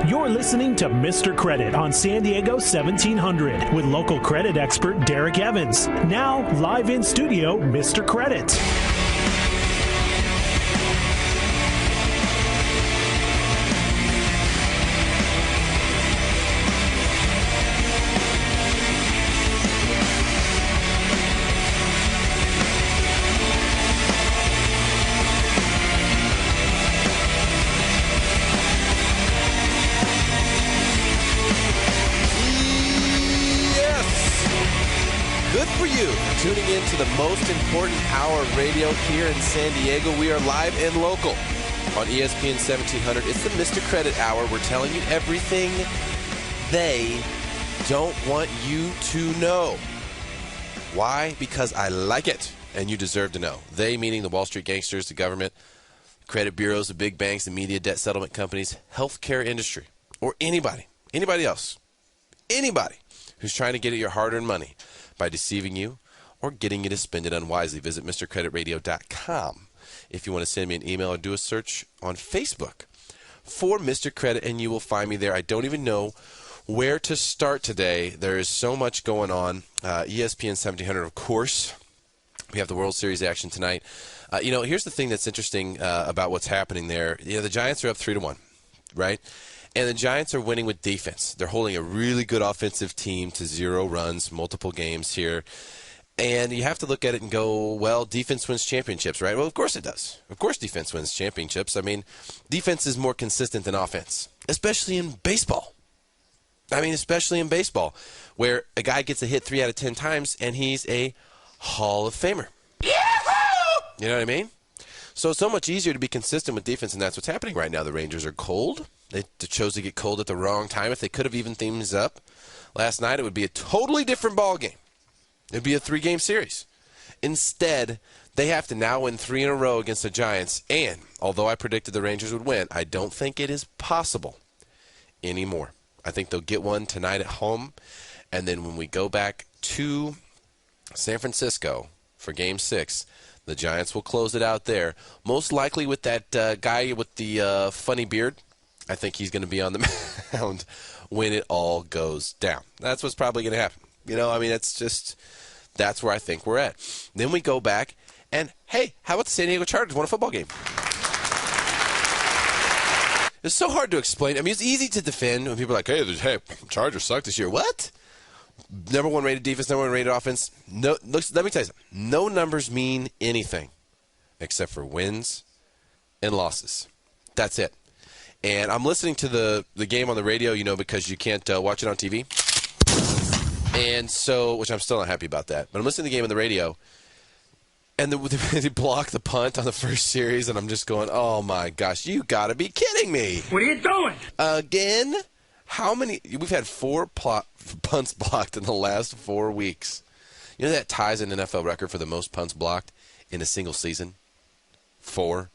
You're listening to Mr. Credit on San Diego 1700 with local credit expert Derek Evans. Now, live in studio, Mr. Credit. Tuning in to the most important hour of radio here in San Diego. We are live and local on ESPN 1700. It's the Mr. Credit Hour. We're telling you everything they don't want you to know. Why? Because I like it, and you deserve to know. They, meaning the Wall Street gangsters, the government, credit bureaus, the big banks, the media, debt settlement companies, healthcare industry, or anybody else, anybody who's trying to get at your hard-earned money by deceiving you or getting you to spend it unwisely. Visit MrCreditRadio.com if you want to send me an email or do a search on Facebook for Mr. Credit, and you will find me there. I don't even know where to start today. There is so much going on. ESPN 1700, of course. We have the World Series action tonight. Here's the thing that's interesting about what's happening there. The Giants are up 3-1, right? And the Giants are winning with defense. They're holding a really good offensive team to 0 runs, multiple games here. And you have to look at it and go, well, defense wins championships, right? Well, of course it does. Of course defense wins championships. I mean, defense is more consistent than offense, especially in baseball. Especially in baseball, where a guy gets a hit 3 out of 10 times, and he's a Hall of Famer. Yahoo! You know what I mean? So it's so much easier to be consistent with defense, and that's what's happening right now. The Rangers are cold. They chose to get cold at the wrong time. If they could have evened things up last night, it would be a totally different ball game. It would be a 3-game series. Instead, they have to now win 3 in a row against the Giants. And although I predicted the Rangers would win, I don't think it is possible anymore. I think they'll get one tonight at home. And then when we go back to San Francisco for Game 6, the Giants will close it out there. Most likely with that guy with the funny beard. I think he's going to be on the mound when it all goes down. That's what's probably going to happen. That's where I think we're at. Then we go back, and hey, how about the San Diego Chargers won a football game? It's so hard to explain. It's easy to defend when people are like, hey, Chargers suck this year. What? Number 1 rated defense, number 1 rated offense. No, let me tell you something. No numbers mean anything except for wins and losses. That's it. And I'm listening to the game on the radio, because you can't watch it on TV. And so, which I'm still not happy about that. But I'm listening to the game on the radio, and they block the punt on the first series, and I'm just going, oh, my gosh, you got to be kidding me. What are you doing? Again? How many? We've had 4 punts blocked in the last 4 weeks. That ties an NFL record for the most punts blocked in a single season? 4.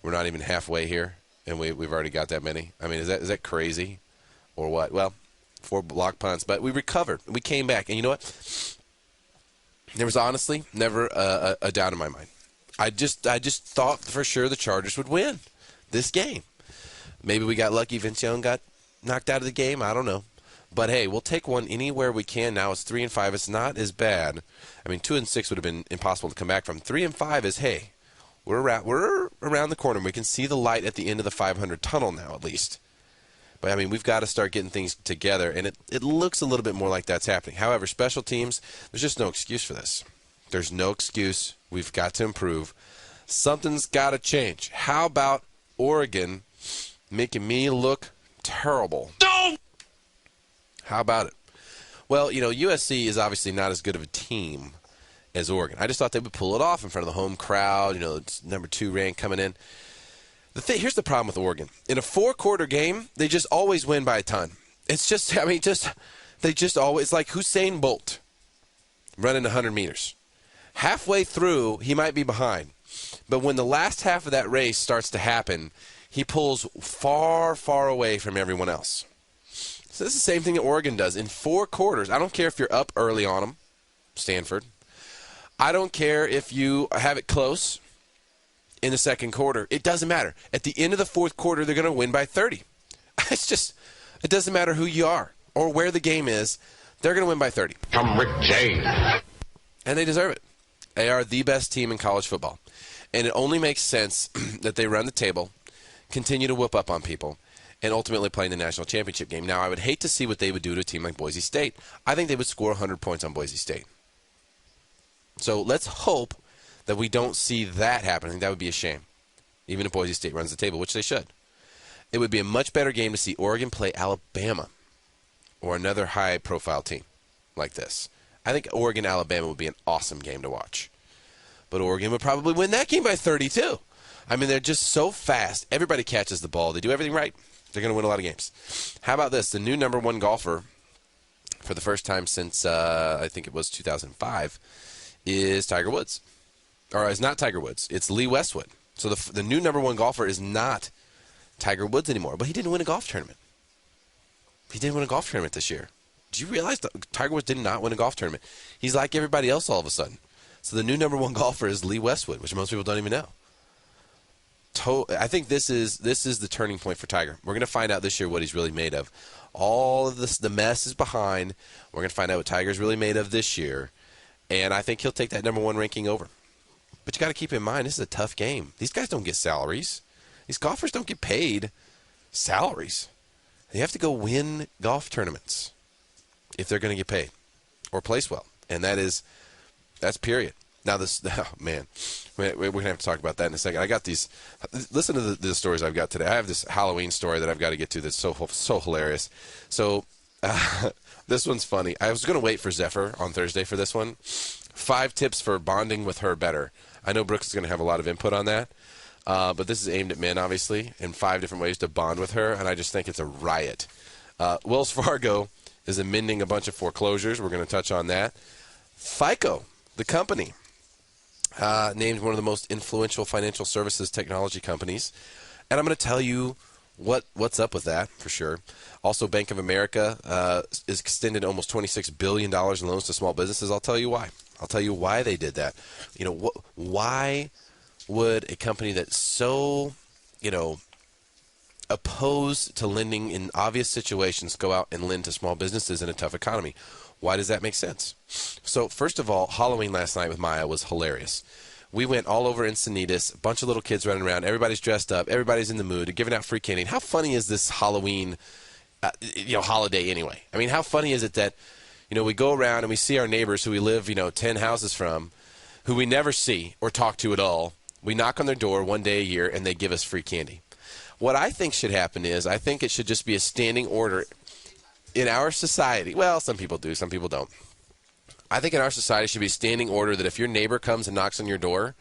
We're not even halfway here. And we've already got that many. Is that crazy or what? Well, 4 block punts. But we recovered. We came back. And you know what? There was honestly never a doubt in my mind. I just thought for sure the Chargers would win this game. Maybe we got lucky. Vince Young got knocked out of the game. I don't know. But, hey, we'll take one anywhere we can. Now it's 3-5. It's not as bad. 2-6 would have been impossible to come back from. 3-5 is, hey, we're around the corner. We can see the light at the end of the 500 tunnel now, at least. But, we've got to start getting things together, and it looks a little bit more like that's happening. However, special teams, there's just no excuse for this. There's no excuse. We've got to improve. Something's got to change. How about Oregon making me look terrible? No! How about it? Well, USC is obviously not as good of a team as Oregon. I just thought they would pull it off in front of the home crowd. It's number 2 ranked coming in. Here's the problem with Oregon. In a 4-quarter game, they just always win by a ton. It's just, they just always, like Usain Bolt running 100 meters. Halfway through, he might be behind. But when the last half of that race starts to happen, he pulls far, far away from everyone else. So this is the same thing that Oregon does. In 4 quarters, I don't care if you're up early on them, Stanford. I don't care if you have it close in the second quarter. It doesn't matter. At the end of the 4th quarter, they're going to win by 30 It's just, it doesn't matter who you are or where the game is. They're going to win by 30. From Rick James. And they deserve it. They are the best team in college football. And it only makes sense that they run the table, continue to whoop up on people, and ultimately play in the national championship game. Now, I would hate to see what they would do to a team like Boise State. I think they would score 100 points on Boise State. So let's hope that we don't see that happening. That would be a shame, even if Boise State runs the table, which they should. It would be a much better game to see Oregon play Alabama or another high-profile team like this. I think Oregon-Alabama would be an awesome game to watch. But Oregon would probably win that game by 32. I mean, they're just so fast. Everybody catches the ball. They do everything right. They're going to win a lot of games. How about this? The new number one golfer for the first time since, I think it was 2005, is Tiger Woods. Or it's not Tiger Woods. It's Lee Westwood. So the new number one golfer is not Tiger Woods anymore. But he didn't win a golf tournament. He didn't win a golf tournament this year. Did you realize that Tiger Woods did not win a golf tournament? He's like everybody else all of a sudden. So the new number one golfer is Lee Westwood, which most people don't even know. I think this is the turning point for Tiger. We're going to find out this year what he's really made of. All of this, the mess is behind. We're going to find out what Tiger's really made of this year. And I think he'll take that number one ranking over. But you got to keep in mind, this is a tough game. These guys don't get salaries. These golfers don't get paid salaries. They have to go win golf tournaments if they're going to get paid or place well. And that's period. Now this, oh man, we're going to have to talk about that in a second. I got these, listen to the stories I've got today. I have this Halloween story that I've got to get to that's so hilarious. So this one's funny. I was going to wait for Zephyr on Thursday for this one. 5 tips for bonding with her better. I know Brooks is going to have a lot of input on that. But this is aimed at men, obviously, and 5 different ways to bond with her, and I just think it's a riot. Wells Fargo is amending a bunch of foreclosures. We're going to touch on that. FICO, the company, named one of the most influential financial services technology companies. And I'm going to tell you what's up with that, for sure. Also, Bank of America is extended almost $26 billion in loans to small businesses. I'll tell you why. I'll tell you why they did that. You know, why would a company that's so, opposed to lending in obvious situations go out and lend to small businesses in a tough economy? Why does that make sense? So, first of all, Halloween last night with Maya was hilarious. We went all over Encinitas, a bunch of little kids running around. Everybody's dressed up. Everybody's in the mood, giving out free candy. And how funny is this Halloween, holiday anyway? I mean, how funny is it that, we go around and we see our neighbors who we live, 10 houses from, who we never see or talk to at all. We knock on their door one day a year, and they give us free candy. What I think should happen is I think it should just be a standing order in our society. Well, some people do, some people don't. I think in our society it should be a standing order that if your neighbor comes and knocks on your door,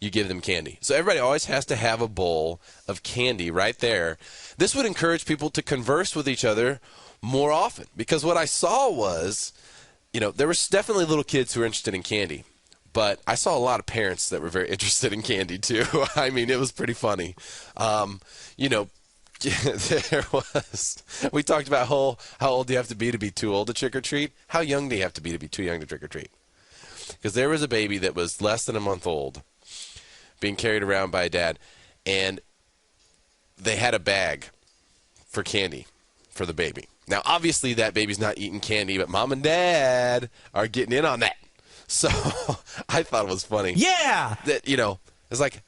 you give them candy. So everybody always has to have a bowl of candy right there. This would encourage people to converse with each other more often, because what I saw was, there was definitely little kids who were interested in candy. But I saw a lot of parents that were very interested in candy, too. I mean, it was pretty funny. There was. We talked about how old do you have to be too old to trick or treat? How young do you have to be too young to trick or treat? Because there was a baby that was less than a month old being carried around by a dad, and they had a bag for candy for the baby. Now, obviously, that baby's not eating candy, but mom and dad are getting in on that. So I thought it was funny. Yeah. That, it's like,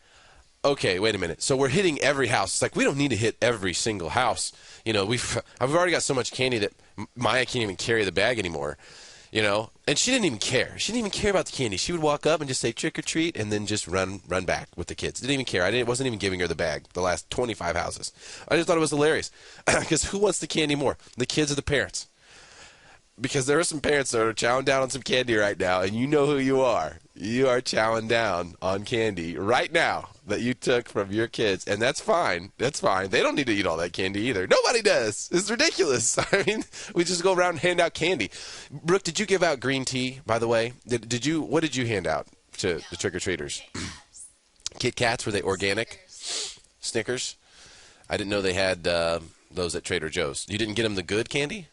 okay, wait a minute. So we're hitting every house. It's like, we don't need to hit every single house. I've already got so much candy that Maya can't even carry the bag anymore. And she didn't even care. She didn't even care about the candy. She would walk up and just say trick or treat and then just run back with the kids. Didn't even care. I wasn't even giving her the bag the last 25 houses. I just thought it was hilarious. Because who wants the candy more? The kids or the parents? Because there are some parents that are chowing down on some candy right now, and you know who you are. You are chowing down on candy right now that you took from your kids, and that's fine. That's fine. They don't need to eat all that candy either. Nobody does. It's ridiculous. I mean, we just go around and hand out candy. Brooke, did you give out green tea, by the way? Did you? What did you hand out to the trick-or-treaters? Kit Kats, were they organic? Snickers? I didn't know they had those at Trader Joe's. You didn't get them the good candy?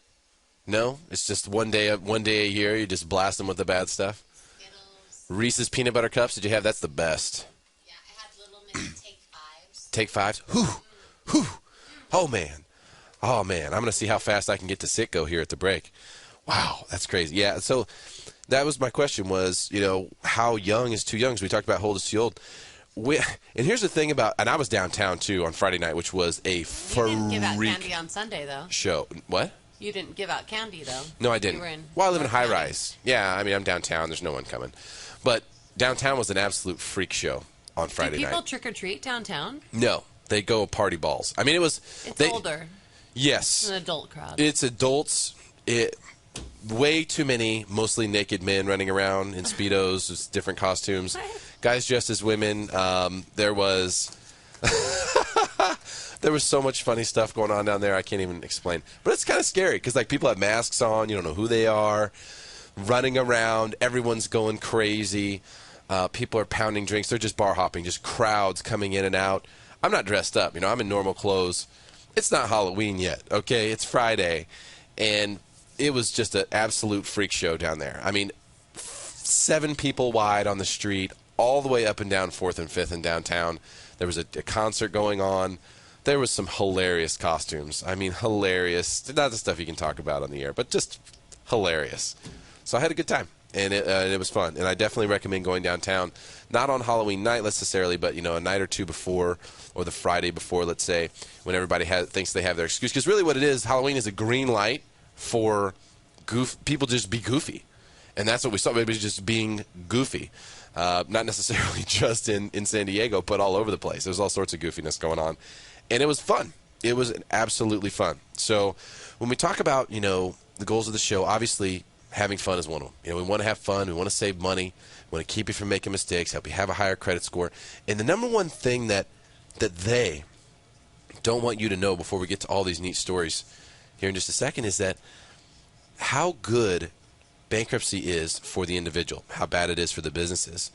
No? It's just one day a year, you just blast them with the bad stuff? Skittles. Reese's Peanut Butter Cups, did you have? That's the best. Yeah, I had little mini Take Fives. Take Fives? Whew. Oh, man. Oh, man, I'm going to see how fast I can get to Citgo here at the break. Wow, that's crazy. Yeah, so that was my question was, how young is too young? Because we talked about how old is too old. And here's the thing about, and I was downtown, too, on Friday night, which was a freak You didn't give out candy on Sunday, though. Show. What? You didn't give out candy, though. No, I didn't. You were in I live in North high County. rise. Yeah, I mean, I'm downtown. There's no one coming. But downtown was an absolute freak show on Friday Do people night. trick-or-treat downtown? No, they go party balls. I mean, it was... It's older. Yes. It's an adult crowd. It's adults. Way too many mostly naked men running around in Speedos, with different costumes. Guys dressed as women. There was so much funny stuff going on down there I can't even explain. But it's kind of scary because people have masks on. You don't know who they are. Running around. Everyone's going crazy. People are pounding drinks. They're just bar hopping. Just crowds coming in and out. I'm not dressed up. I'm in normal clothes. It's not Halloween yet, okay? It's Friday. And it was just an absolute freak show down there. I mean, 7 people wide on the street, all the way up and down 4th and 5th in downtown. There was a concert going on. There was some hilarious costumes. I mean, hilarious. Not the stuff you can talk about on the air, but just hilarious. So I had a good time, and it was fun. And I definitely recommend going downtown, not on Halloween night necessarily, but, a night or two before or the Friday before, let's say, when everybody thinks they have their excuse. Because really what it is, Halloween is a green light for people just be goofy. And that's what we saw. Everybody just being goofy. Not necessarily just in San Diego, but all over the place. There's all sorts of goofiness going on. And it was fun. It was absolutely fun. So when we talk about, the goals of the show, obviously having fun is one of them. We want to have fun. We want to save money. We want to keep you from making mistakes, help you have a higher credit score. And the number one thing that they don't want you to know before we get to all these neat stories here in just a second is that how good bankruptcy is for the individual, how bad it is for the businesses.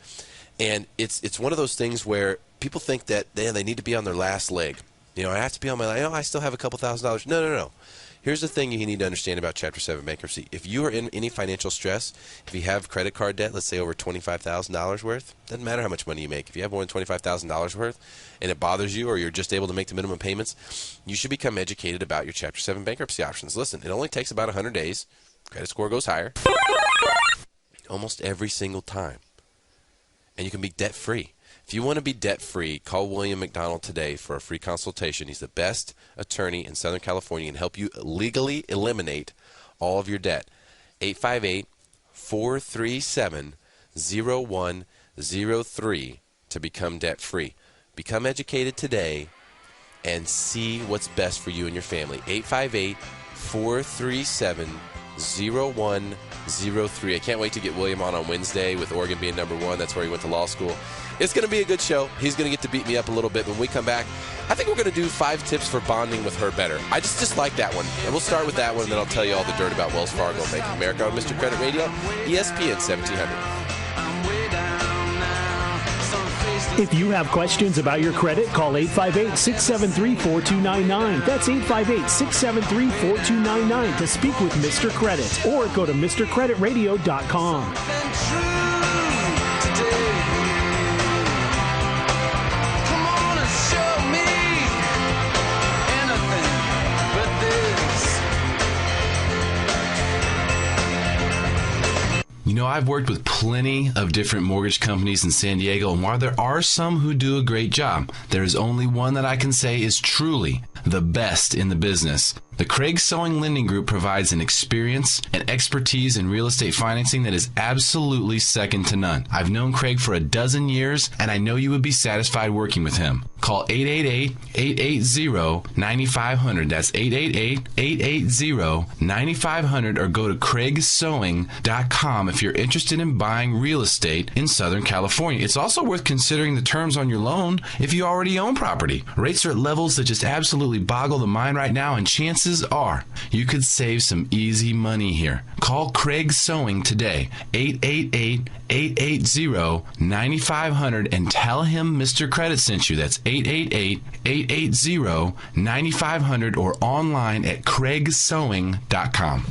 And it's one of those things where people think that they need to be on their last leg. I have to be on my last. I still have a couple $1,000s. No. Here's the thing you need to understand about Chapter 7 bankruptcy. If you are in any financial stress, if you have credit card debt, let's say over $25,000 worth, doesn't matter how much money you make. If you have more than $25,000 worth and it bothers you or you're just able to make the minimum payments, you should become educated about your Chapter 7 bankruptcy options. Listen, it only takes about 100 days. Credit score goes higher almost every single time. And you can be debt-free. If you want to be debt-free, call William McDonald today for a free consultation. He's the best attorney in Southern California and help you legally eliminate all of your debt. 858-437-0103 to become debt-free. Become educated today and see what's best for you and your family. 858-437-0103. I can't wait to get William on Wednesday with Oregon being number 1. That's where he went to law school. It's going to be a good show. He's going to get to beat me up a little bit. When we come back, I think we're going to do 5 tips for bonding with her better. I just like that one. And we'll start with that one, and then I'll tell you all the dirt about Wells Fargo and Bank of America on Mr. Credit Radio, ESPN 1700. If you have questions about your credit, call 858-673-4299. That's 858-673-4299 to speak with Mr. Credit, or go to MrCreditRadio.com. I've worked with plenty of different mortgage companies in San Diego, and while there are some who do a great job, there is only one that I can say is truly the best in the business. The Craig Sewing Lending Group provides an experience and expertise in real estate financing that is absolutely second to none. I've known Craig for a dozen years, and I know you would be satisfied working with him. Call 888-880-9500. That's 888-880-9500, or go to craigsewing.com if you're interested in buying real estate in Southern California. It's also worth considering the terms on your loan if you already own property. Rates are at levels that just absolutely boggle the mind right now, and chances are you could save some easy money here. Call Craig Sewing today, 888-880-9500, and tell him Mr. Credit sent you. That's 888-880-9500, or online at craigsewing.com.